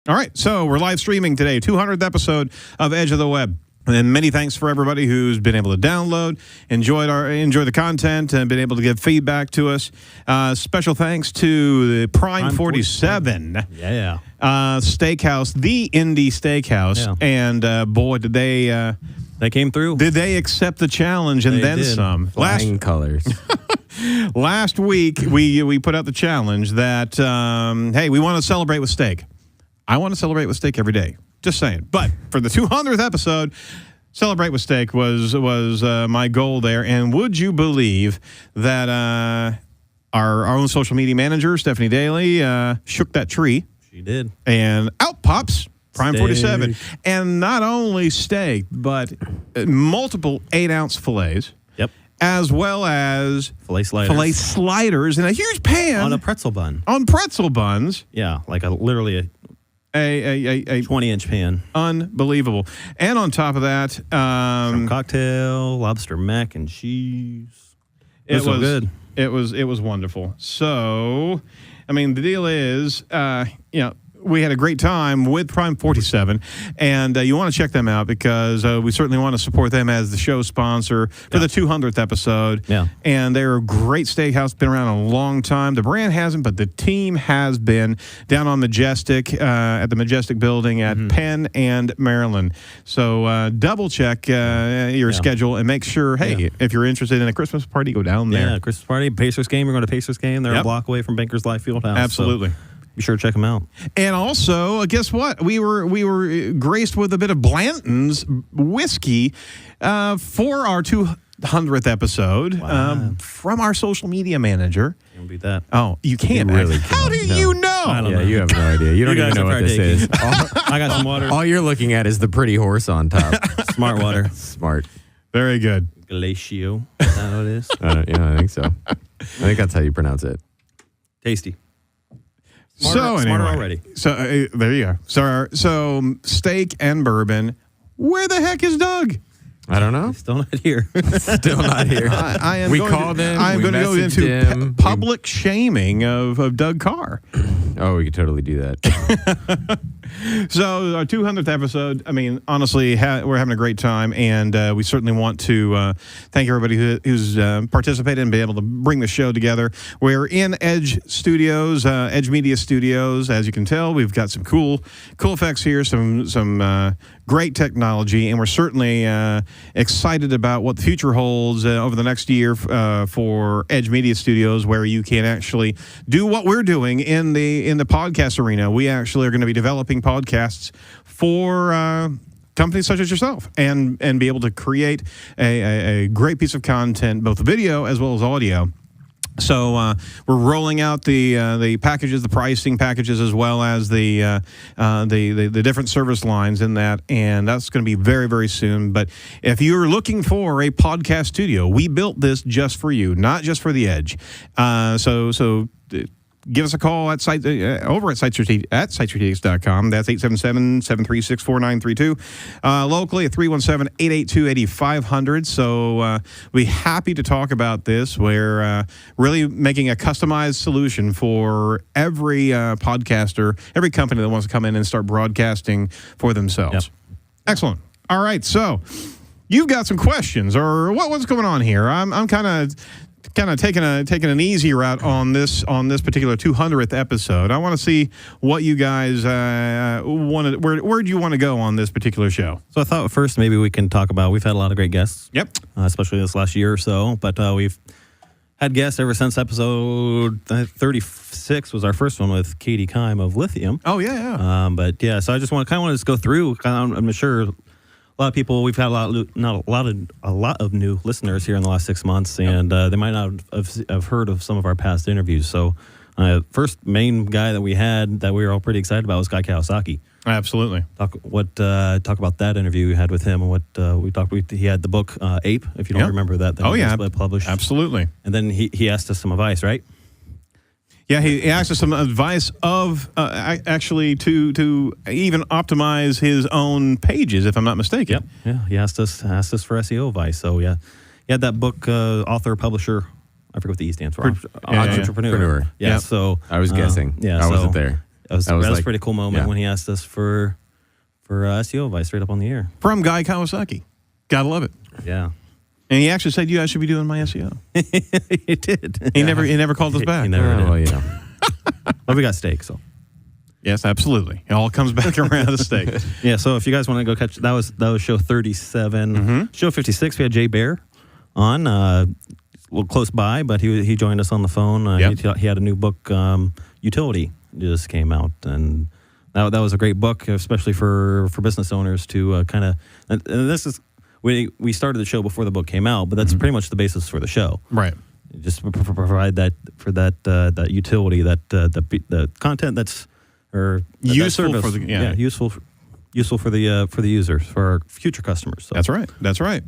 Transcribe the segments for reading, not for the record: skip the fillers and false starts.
All right, so we're live streaming today, 200th episode of Edge of the Web. And many thanks for everybody who's been able to download, enjoy the content, and been able to give feedback to us. Special thanks to the Prime 47 Steakhouse, the Indie Steakhouse. Yeah. And boy, did they came through. Did they accept the challenge and then some? Flying colors. Last week, we put out the challenge that, hey, we want to celebrate with steak. I want to celebrate with steak every day. Just saying. But for the 200th episode, celebrate with steak was my goal there. And would you believe that our own social media manager, Stephanie Daly, shook that tree? She did. And out pops Prime 47. And not only steak, but multiple 8-ounce fillets. Yep. As well as filet sliders in a huge pan. On a pretzel bun. On pretzel buns. Yeah, like literally a 20-inch pan. Unbelievable. And on top of that, shrimp cocktail, lobster mac and cheese. It was so good. It was wonderful. So, I mean, the deal is, we had a great time with Prime 47, and you want to check them out because we certainly want to support them as the show sponsor for the 200th episode. Yeah. And they're a great steakhouse, been around a long time. The brand hasn't, but the team has been down on Majestic, at the Majestic building at Penn and Maryland. So double check your schedule and make sure, hey, if you're interested in a Christmas party, go down there. Yeah, Christmas party, Pacers game. We're going to Pacers game. They're a block away from Bankers Life Fieldhouse. Absolutely. So be sure to check them out. And also, guess what? We were graced with a bit of Blanton's whiskey for our 200th episode from our social media manager. Can't beat that. Oh, you can't. You really How do you know? I don't know. You have no idea. You don't even know what this is. I got some water. All you're looking at is the pretty horse on top. Smart water. Smart. Very good. Galatio. Is that what it is? I think so. I think that's how you pronounce it. Tasty. Smarter already. So there you go. So steak and bourbon. Where the heck is Doug? I don't know. Still not here. Still not here. I'm going to go into public shaming of Doug Carr. Oh, we could totally do that. So our 200th episode, I mean, honestly, we're having a great time, and we certainly want to thank everybody who's participated and been able to bring the show together. We're in Edge Studios, Edge Media Studios. As you can tell, we've got some cool effects here, some great technology, and we're certainly excited about what the future holds over the next year for Edge Media Studios, where you can actually do what we're doing in the podcast arena. We actually are going to be developing podcasts for companies such as yourself, and be able to create a great piece of content, both video as well as audio. So we're rolling out the packages, the pricing packages, as well as the different service lines in that, and that's going to be very, very soon. But if you're looking for a podcast studio, we built this just for you, not just for the Edge. So give us a call over at sitestrategics.com. That's 877-736-4932. Locally at 317-882-8500. So we're happy to talk about this. We're really making a customized solution for every podcaster, every company that wants to come in and start broadcasting for themselves. Yep. Excellent. All right. So you've got some questions, or what's going on here? I'm kind of taking an easy route on this particular 200th episode. I want to see what you guys wanted. Where do you want to go on this particular show? So I thought first maybe we can talk about, we've had a lot of great guests. Yep. Especially this last year or so, but we've had guests ever since episode 36 was our first one with Katie Kime of Lithium. Oh yeah. But yeah, so I just want to go through. I'm sure a lot of people, we've had a lot of new listeners here in the last 6 months, and they might not have heard of some of our past interviews. So first main guy that we had that we were all pretty excited about was Guy Kawasaki. Absolutely. Talk about that interview we had with him, and what we talked. He had the book Ape, if you don't remember that. Published. Absolutely. And then he asked us some advice, right? Yeah, he asked us some advice of actually to even optimize his own pages, if I'm not mistaken. Yep. Yeah, he asked us for SEO advice. So yeah, he had that book, author, publisher. I forget what the E stands for. Entrepreneur. Yeah. So I was guessing. I wasn't there. That was like- a pretty cool moment yeah. when he asked us for SEO advice straight up on the air. From Guy Kawasaki. Gotta love it. Yeah, And he actually said, "You guys should be doing my SEO." he did. He never called us back. He never did. Well, you know. But we got steak, so Yes, absolutely. It all comes back around to steak. yeah. So if you guys want to go catch that was show 37. Show 56. We had Jay Bear on, a little close by, but he joined us on the phone. Yep. He had a new book, Utility, just came out, and that was a great book, especially for business owners to kind of. And this is we started the show before the book came out, but that's pretty much the basis for the show. Right. Just provide that for that utility, the content that's or that Useful service. for the- yeah. useful for the users, for our future customers. So, That's right. That's right.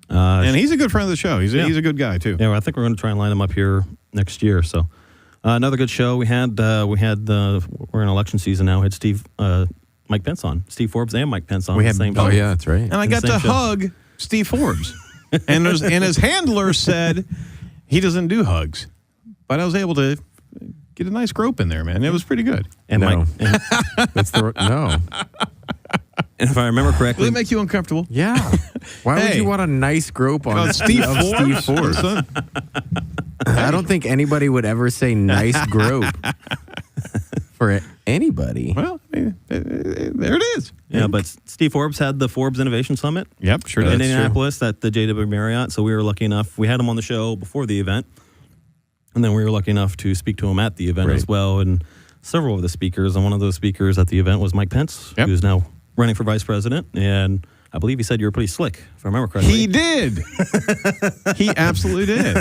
uh, And he's a good friend of the show. He's Yeah. a good guy too. yeah, I think we're going to try and line them up here next year. So another good show. We had we're in election season now. We had Mike Pence on, Steve Forbes and Mike Pence on We the had same both. Oh, show. yeah, that's right. And I In got the to same show. hug Steve Forbes, and his handler said he doesn't do hugs, but I was able to get a nice grope in there, man. It was pretty good. And No. Mike, and, That's the no. and if I remember Will correctly, it make you uncomfortable? Yeah. Why would Hey. you want a nice grope on Steve of Forbes. Steve Forbes? Son. I don't think anybody would ever say nice grope for anybody. Well, there it is. yeah, but Steve Forbes had the Forbes Innovation Summit. Yep, sure in did. Indianapolis at the JW Marriott. So we were lucky enough. We had him on the show before the event, and then we were lucky enough to speak to him at the event Right. as well. And several of the speakers, and one of those speakers at the event was Mike Pence, Yep. who's now running for vice president. And I believe he said you were pretty slick, if I remember correctly. He did. He absolutely did.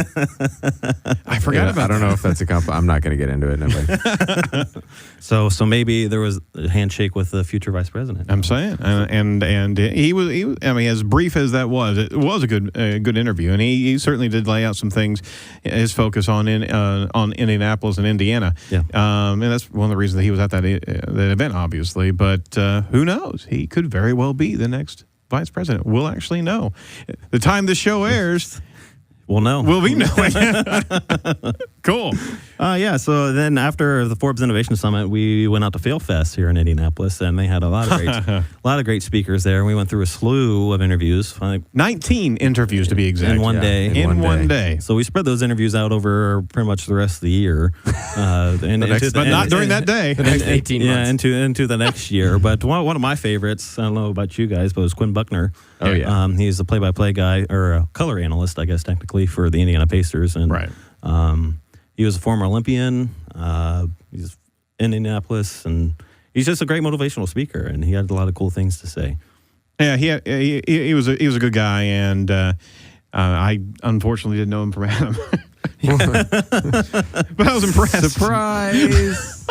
I forgot Yeah, about I don't know if that's a compliment. I'm not going to get into it. Nobody. So maybe there was a handshake with the future vice president. I'm saying, and he was. I mean, as brief as that was, it was a good interview, and he certainly did lay out some things. His focus on Indianapolis and Indiana, Yeah. and that's one of the reasons that he was at that event, obviously. But who knows? He could very well be the next vice president. We'll actually know. The time this show airs, Well, no. we'll be knowing. Cool. Yeah. So then after the Forbes Innovation Summit, we went out to FailFest here in Indianapolis, and they had a lot of great speakers there. We went through a slew of interviews, like 19 interviews to be exact. in one day. In one day. So we spread those interviews out over pretty much the rest of the year, But not during that day. The next 18 Yeah, months. into the next year. But one of my favorites, I don't know about you guys, but it was Quinn Buckner. Oh, yeah. He's a play-by-play guy, or a color analyst, I guess technically, for the Indiana Pacers. And Right. he was a former Olympian. He's in Indianapolis, and he's just a great motivational speaker, and he had a lot of cool things to say. Yeah, he was a good guy, and I unfortunately didn't know him from Adam, but I was impressed. Surprise.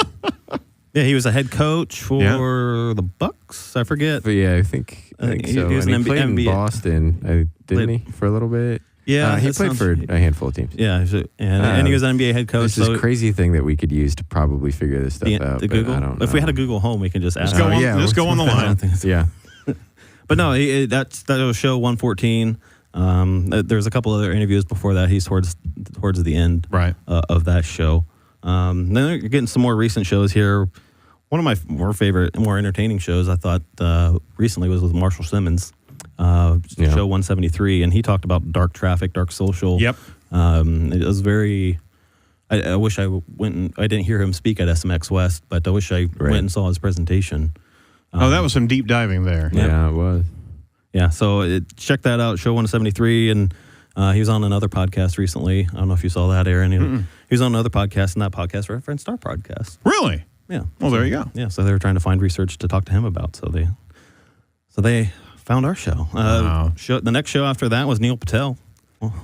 Yeah, he was a head coach for Yeah. the Bucks. I forget. But yeah, I think he so. was And an he played in NBA Boston, didn't Played- he, for a little bit? Yeah, he that played sounds- for a handful of teams. Yeah, and he was an NBA head coach. This is crazy thing that we could use to probably figure this stuff out. The but Google. I don't know. If we had a Google Home, we can just ask. Go him. on, yeah, just go on the line. Yeah. But no, that was show 114. There's a couple other interviews before that. He's towards the end Right. of that show. Then you're getting some more recent shows here. One of my more favorite, more entertaining shows I thought recently was with Marshall Simmons, show 173, and he talked about dark traffic, dark social. Yep. It was very. I wish I went and I didn't hear him speak at SMX West, but I wish I went and saw his presentation. Oh, that was some deep diving there. Yeah, it was. Yeah, so check that out, show 173, and he was on another podcast recently. I don't know if you saw that, Aaron. He was on another podcast, and that podcast referenced our podcast. Really? Yeah. Well, there you go. Yeah, so they were trying to find research to talk to him about. So they found our show. Wow. The next show after that was Neil Patel.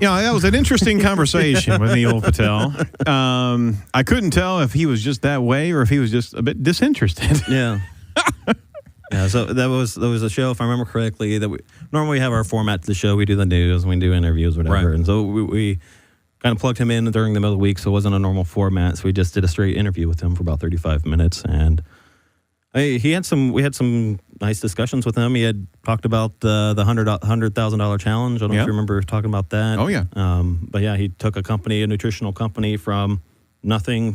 Yeah, that was an interesting conversation with Neil Patel. I couldn't tell if he was just that way or if he was just a bit disinterested. Yeah. Yeah, so that was a show, if I remember correctly, that we normally have our format to the show. We do the news, we do interviews, whatever. Right. And so we kind of plugged him in during the middle of the week, so it wasn't a normal format. So we just did a straight interview with him for about 35 minutes, and we had some nice discussions with him. He had talked about the $100,000 challenge. I don't know Yeah. if you remember talking about that. Oh, yeah. But yeah, he took a nutritional company from nothing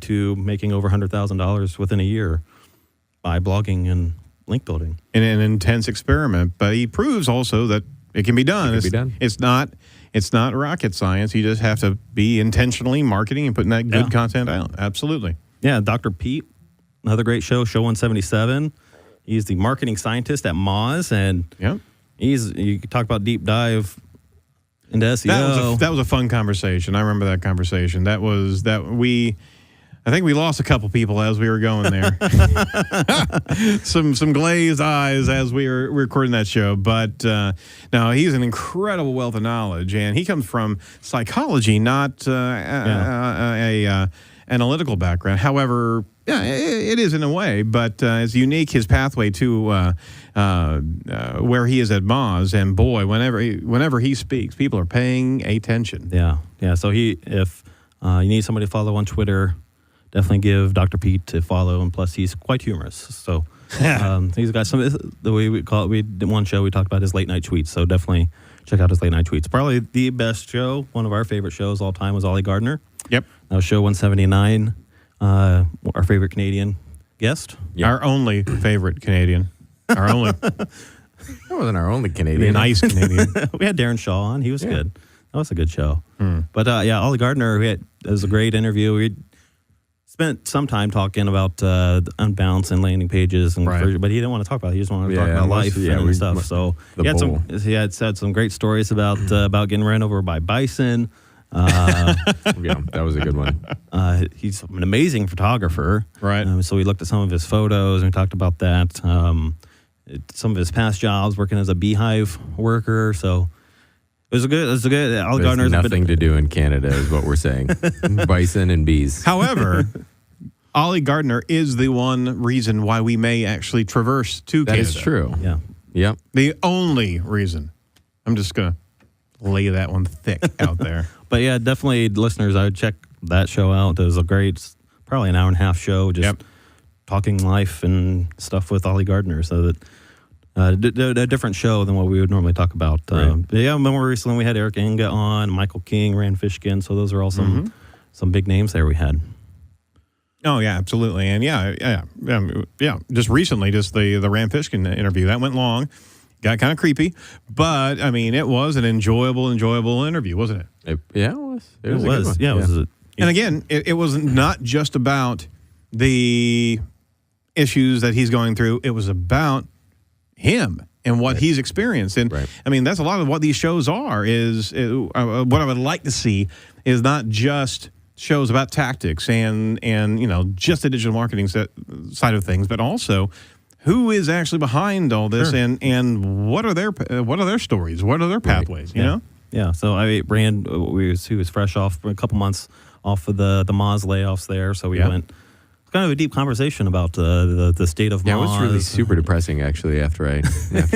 to making over $100,000 within a year by blogging and link building. In an intense experiment, but he proves also that it can be done. It's not rocket science. You just have to be intentionally marketing and putting that good content out. Absolutely. Yeah, Dr. Pete, another great show, Show 177. He's the marketing scientist at Moz, and you talk about deep dive into SEO. That was a fun conversation. I remember that conversation. I think we lost a couple people as we were going there. some glazed eyes as we were recording that show. But no, he's an incredible wealth of knowledge, and he comes from psychology, not a analytical background. However, yeah, it is in a way, but it's unique, his pathway to where he is at Moz. And boy, whenever he speaks, people are paying attention. Yeah. So if you need somebody to follow on Twitter, definitely give Dr. Pete a follow, and plus he's quite humorous. So he's got the way we call it. We did one show, we talked about his late night tweets. So definitely check out his late night tweets. Probably the best show, one of our favorite shows all time, was Ollie Gardner. Yep. That was Show 179. Our favorite Canadian guest. Yep. Our only favorite Canadian. Our only. That wasn't our only Canadian. Nice Canadian. We had Darren Shaw on. He was good. That was a good show. But Ollie Gardner, it was a great interview. We spent some time talking about Unbounce and landing pages, and but he didn't want to talk about it. He just wanted to talk about life and stuff. So he had said some great stories about getting ran over by bison. That was a good one. He's an amazing photographer. Right. So we looked at some of his photos and we talked about that. Some of his past jobs, working as a beehive worker. So it was a good. Ollie Gardner's nothing to do in Canada, is what we're saying. Bison and bees. However, Ollie Gardner is the one reason why we may actually traverse to Canada. That is true. Yeah. Yep. The only reason. I'm just gonna lay that one thick out there. But yeah, definitely, listeners, I would check that show out. It was a great, probably an hour and a half show, just talking life and stuff with Ollie Gardner. So that a different show than what we would normally talk about. But yeah, more recently we had Eric Inga on, Michael King, Rand Fishkin. So those are all some big names there we had. Oh yeah, absolutely, and yeah. Just recently, the Rand Fishkin interview that went long. Got kind of creepy, but I mean, it was an enjoyable interview, wasn't it? It was. It was. Yeah, it was. And again, it was not just about the issues that he's going through. It was about him and what he's experienced. And I mean, that's a lot of what these shows are. What I would like to see is not just shows about tactics and just the digital marketing side of things, but also who is actually behind all this, and what are their stories? What are their pathways? You know? Yeah. So Rand, he was fresh off a couple months off of the Moz layoffs there, so we went kind of a deep conversation about the state of Moz. Yeah, it was really super depressing actually after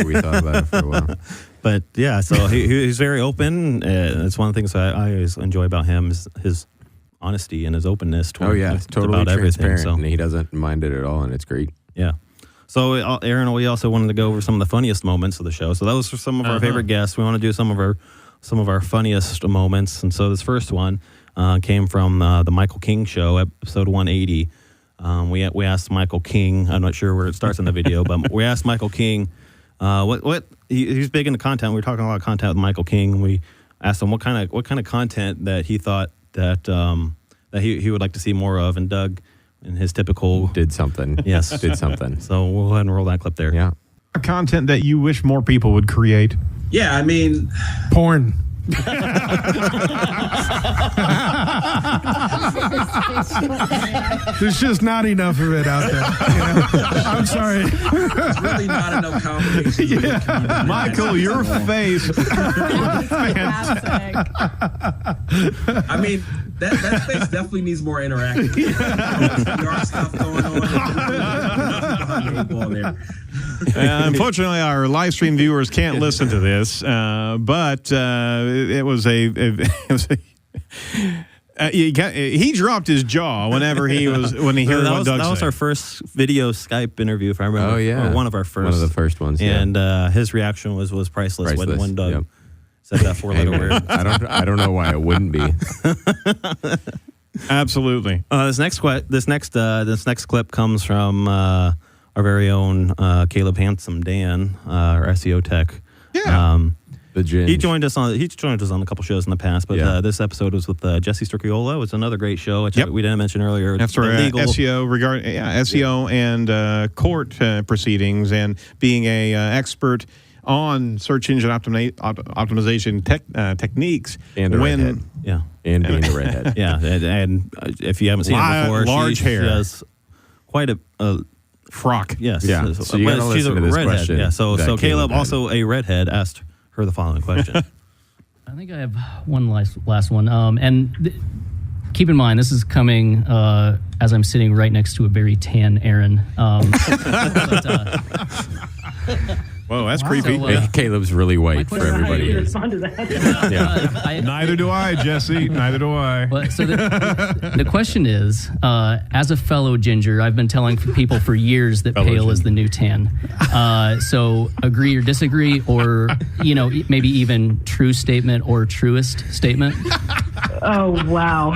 we thought about it for a while. But yeah, so he's very open. It's one of the things I always enjoy about him is his honesty and his openness. It's totally about transparent, everything. So. And he doesn't mind it at all, and it's great. Yeah. So, Aaron, we also wanted to go over some of the funniest moments of the show. So that was for some of our favorite guests. We want to do some of our funniest moments. And so this first one came from the Michael King show, episode 180. We asked Michael King. I'm not sure where it starts in the video, but we asked Michael King what he's big into content. We were talking a lot of content with Michael King. We asked him what kind of content that he thought that he would like to see more of, and Doug, in his typical did something. Yes, did something. So we'll go ahead and roll that clip there. Yeah. Content that you wish more people would create. Yeah, I mean, porn. There's just not enough of it out there. I'm sorry. There's really not enough competition. Michael, your face. Fantastic. I mean, that space definitely needs more interaction. There are stuff going on. Unfortunately, our live stream viewers can't listen to this, but it was he dropped his jaw when he heard what Doug said. That was our first video Skype interview, if I remember. Oh yeah, or one of our first. One of the first ones. And his reaction was priceless. When Doug said that four-letter word. I don't know why it wouldn't be. Absolutely. This next clip comes from our very own Caleb Handsome Dan, our SEO tech. Yeah. The Ginge. He joined us on a couple shows in the past, but this episode was with Jesse Stricchiola. It's another great show, which we didn't mention earlier. After SEO SEO and court proceedings, and being a expert on search engine optimization techniques. And a redhead. Yeah. And being a redhead. Yeah, and if you haven't seen her before, large hair. She has quite a frock. yes. Yeah. So you gotta she's a listen to this redhead. question Yeah. So that Caleb, had. also a redhead, asked her the following question. I think I have one last one. Keep in mind, this is coming as I'm sitting right next to a very tan Aaron. Whoa, that's creepy. So, Hey, Caleb's really white for question- everybody. Respond to that. Yeah. Neither do I, Jesse. Neither do I. But so the question is, as a fellow ginger, I've been telling people for years that pale is the new tan. So agree or disagree, or maybe even true statement or truest statement. Oh, wow.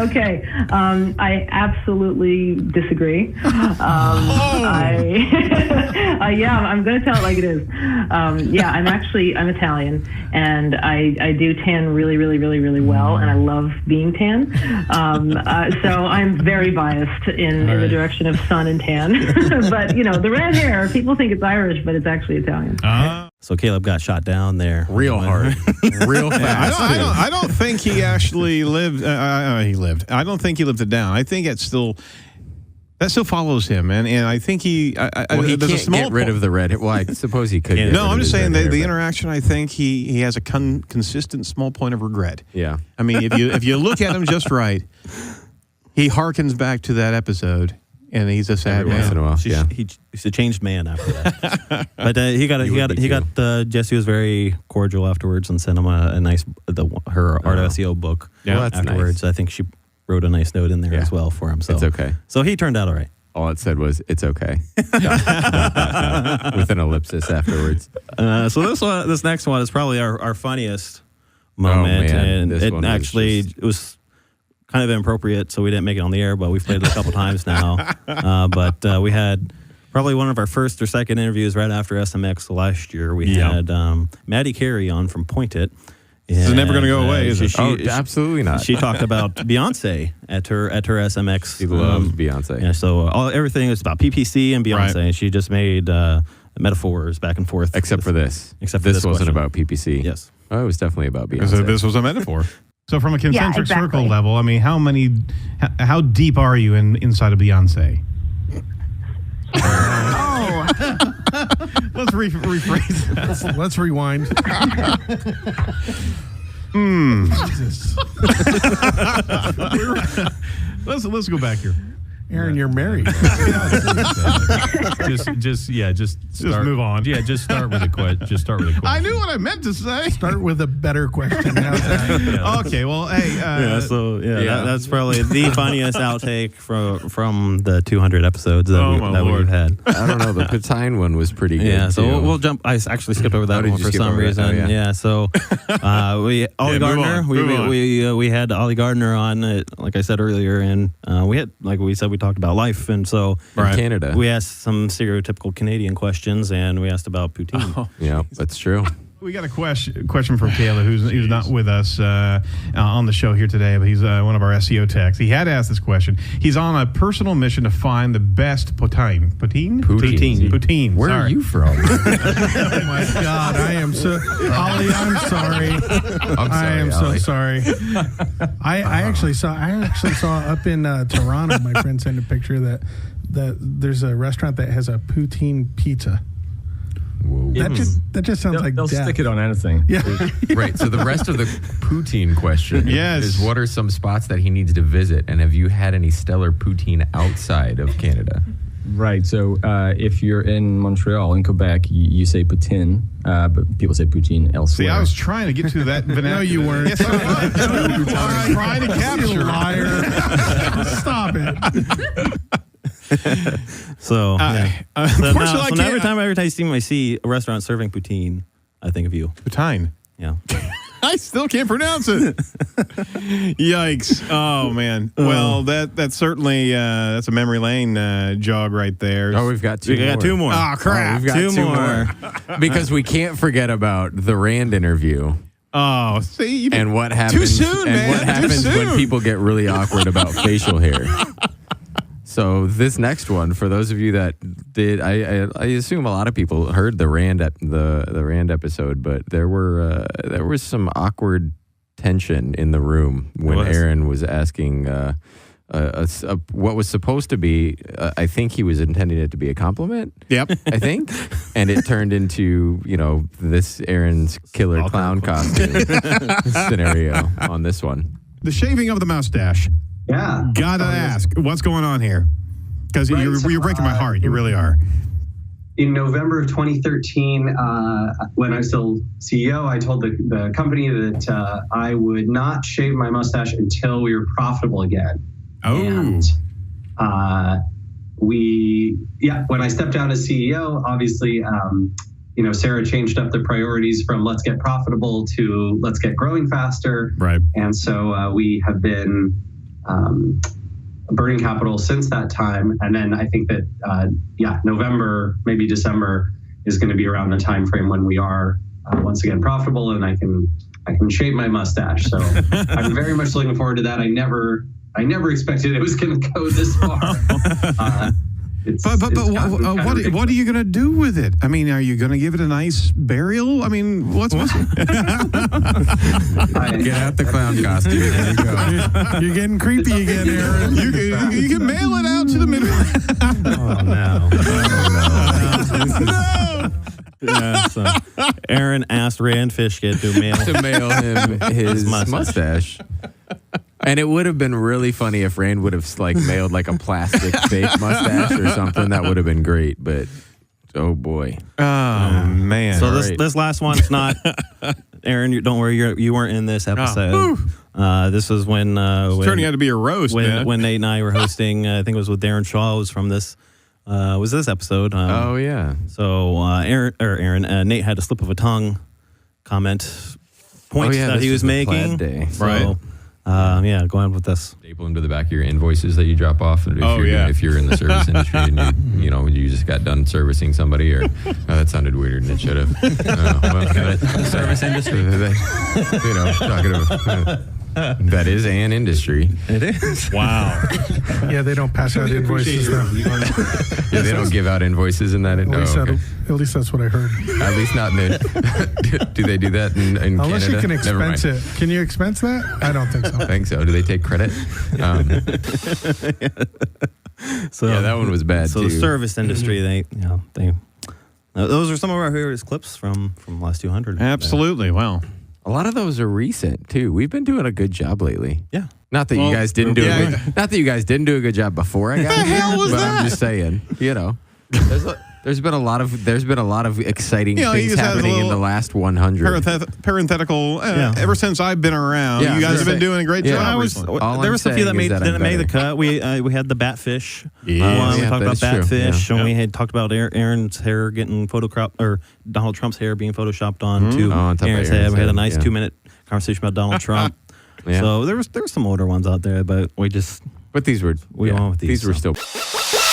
Okay. I absolutely disagree. I'm going to tell it like it is. I'm Italian, and I do tan really, really, really, really well, and I love being tan. So I'm very biased in the direction of sun and tan. But, the red hair, people think it's Irish, but it's actually Italian. So Caleb got shot down there. Real hard. Real fast. I don't think he actually lived. I don't think he lived it down. I think that still follows him, and I think he. He there's a can't small get rid of the red. Well, I suppose he could. get No, rid I'm of just his saying red the hair, but- interaction. I think he has a consistent small point of regret. Yeah. I mean, if you look at him just right, he harkens back to that episode, and he's a sad Every once in a man. while. Yeah. He's a changed man after that. But he got Jesse was very cordial afterwards and sent him her Art of SEO book. Yeah. Well, that's afterwards. nice. I think she wrote a nice note in there as well for him. So It's okay. So he turned out all right. All it said was, it's okay. With an ellipsis afterwards. So this next one is probably our funniest moment, man. and This one was it was kind of inappropriate, so we didn't make it on the air, but we've played it a couple times now. But we had probably one of our first or second interviews right after SMX last year. We had Maddie Carey on from Point It. This is never going to go away, is it? Absolutely not. She talked about Beyonce at her SMX. She loves Beyonce. Yeah, so everything is about PPC and Beyonce. Right. And she just made metaphors back and forth. Except for this. Except for this this wasn't question. about PPC. Yes. Oh, it was definitely about Beyonce. This was a metaphor. So from a concentric exactly. circle level, I mean, how deep are you inside of Beyonce? Oh, Let's rephrase that. Let's rewind. Let's go back here. Aaron, you're married. Just move on. Yeah, just start with a question. I knew what I meant to say. Start with a better question. How's that? Okay, well, hey. That's probably the funniest outtake from the 200 episodes that Lord. we've had. I don't know. The Patine one was pretty good. Yeah, so too. we'll jump. I actually skipped over Oh, that did one you for skip some over it? reason. Oh, yeah. So Ollie move Gardner. on, move on. We had Ollie Gardner on, like I said earlier, and we had, like we said, we talked about life, and so In Canada. we asked some stereotypical Canadian questions, and we asked about poutine. Yeah, that's true. We got a question from Caleb, who's not with us on the show here today, but he's one of our SEO techs. He had asked this question. He's on a personal mission to find the best poutine. Poutine. Where Sorry. are you from? Oh my God! I am so Ollie. I'm sorry. I am so Ollie. sorry. I actually saw up in Toronto. My friend sent a picture that there's a restaurant that has a poutine pizza. Whoa. That just sounds like They'll death. stick it on anything. Yeah. Right. So the rest of the poutine question Yes. is, what are some spots that he needs to visit, and have you had any stellar poutine outside of Canada? Right. So if you're in Montreal, in Quebec, you say poutine, but people say poutine elsewhere. See, I was trying to get to that. No, you weren't. Yes, I was. You were trying to capture. Liar. Stop it. So, unfortunately, every time I see a restaurant serving poutine, I think of you. Poutine. Yeah. I still can't pronounce it. Yikes! Oh man. Well, that's certainly that's a memory lane jog right there. Oh, we've got two. We got two more. Oh crap! We've got Two two more. more. Because we can't forget about the Rand interview Oh, see, you and what happens. too soon, and man. what Too happens when soon. people get really awkward about facial hair. So this next one, for those of you that did, I assume a lot of people heard the Rand the Rand episode, but there was some awkward tension in the room when Aaron was asking what was supposed to be. I think he was intending it to be a compliment. Yep. I think, and it turned into this Aaron's killer clown costume scenario on this one. The shaving of the mustache. Yeah. Gotta ask, what's going on here? Because Right, you're breaking my heart. You really are. In November of 2013, when I was still CEO, I told the company that I would not shave my mustache until we were profitable again. Oh. And when I stepped down as CEO, obviously, Sarah changed up the priorities from let's get profitable to let's get growing faster. Right. And so we have been burning capital since that time. And then I think that, November, maybe December is going to be around the time frame when we are once again profitable and I can shave my mustache. So I'm very much looking forward to that. I never expected it was going to go this far. What are you going to do with it? I mean, are you going to give it a nice burial? I mean, what's Get out the clown costume. There you go. You're getting creepy again, Aaron. you can mail it out to the Midwest. No. Yeah, so Aaron asked Rand Fishkin to mail him his mustache. And it would have been really funny if Rand would have mailed a plastic fake mustache or something. That would have been great. But oh boy, Oh man. So this last one's not Aaron. Don't worry, you weren't in this episode. This was when turning out to be a roast, man. when Nate and I were hosting. I think it was with Darren Shaw. It was from this. Was this episode? Oh yeah. So Nate had a slip of a tongue comment point that he was making. Day. So, go on with this. Staple them to the back of your invoices that you drop off. If you're in the service industry and you just got done servicing somebody, or that sounded weirder than it should have. Service industry. Talking about that is an industry. It is. Wow. Yeah, they don't pass out invoices though. Yeah, they don't give out invoices in that. At least that's what I heard. At least not in do they do that in Unless Canada? you can Never mind. expense it. Can you expense that? I don't think so. I think so. Do they take credit? So that one was bad so too. the service industry, they those are some of our favorite clips from last 200. Absolutely. Wow. A lot of those are recent too. We've been doing a good job lately. Yeah. Not that you guys didn't do not that you guys didn't do a good job before I got here, hell was but that? I'm just saying, there's been a lot of exciting He things just has a happening in little the last 100. Parenthetical. Ever since I've been around, Yeah, you guys have been say- doing a great yeah, job. I was, recently. All there I'm was a few that saying is that I'm didn't make the better. cut. We had the Batfish one. We Yeah, talked that about is true. Batfish, Yeah. and we had talked about Aaron's hair getting photocropped, or Donald Trump's hair being photoshopped onto on top of Aaron's Aaron's head. We had a head, nice yeah. 2-minute conversation about Donald Trump. Yeah. So there was some older ones out there, but we But these were went with these, were so. still